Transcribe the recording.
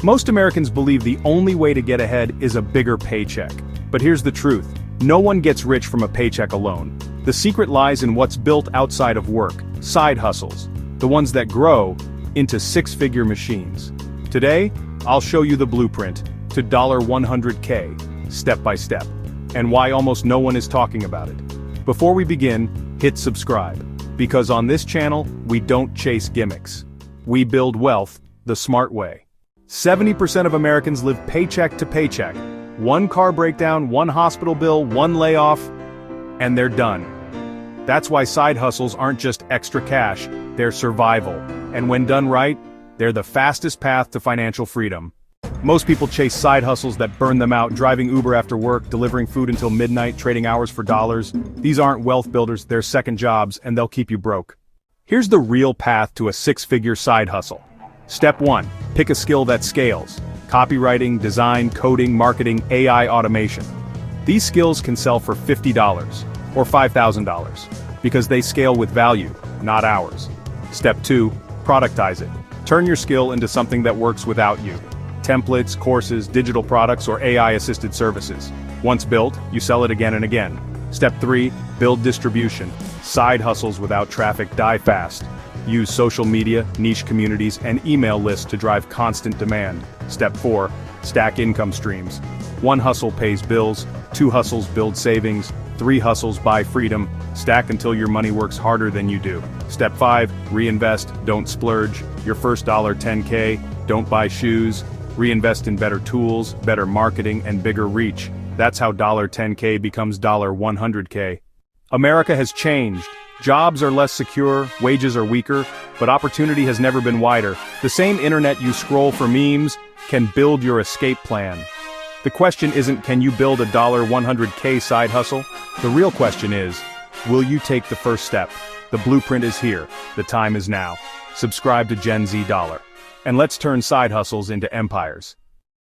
Most Americans believe the only way to get ahead is a bigger paycheck. But here's the truth. No one gets rich from a paycheck alone. The secret lies in what's built outside of work, side hustles, the ones that grow into six-figure machines. Today, I'll show you the blueprint to $100K, step by step, and why almost no one is talking about it. Before we begin, hit subscribe, because on this channel, we don't chase gimmicks. We build wealth the smart way. 70% of Americans live paycheck to paycheck. One car breakdown, one hospital bill, one layoff, and they're done. That's why side hustles aren't just extra cash, they're survival. And when done right, they're the fastest path to financial freedom. Most people chase side hustles that burn them out, driving Uber after work, delivering food until midnight, trading hours for dollars. These aren't wealth builders, they're second jobs, and they'll keep you broke. Here's the real path to a six-figure side hustle. Step 1. Pick a skill that scales. Copywriting, design, coding, marketing, AI automation. These skills can sell for $50 or $5,000 because they scale with value, not hours. Step 2. Productize it. Turn your skill into something that works without you. Templates, courses, digital products, or AI-assisted services. Once built, you sell it again and again. Step 3. Build distribution. Side hustles without traffic die fast. Use social media, niche communities, and email lists to drive constant demand. Step 4. Stack income streams. One hustle pays bills, 2 hustles build savings, 3 hustles buy freedom. Stack until your money works harder than you do. Step 5. Reinvest, don't splurge. Your first $10K, don't buy shoes. Reinvest in better tools, better marketing, and bigger reach. That's how $10K becomes $100K. America has changed. Jobs are less secure, wages are weaker, but opportunity has never been wider. The same internet you scroll for memes can build your escape plan. The question isn't, can you build a $100K side hustle? The real question is, will you take the first step? The blueprint is here. The time is now. Subscribe to Gen Z Dollar. And let's turn side hustles into empires.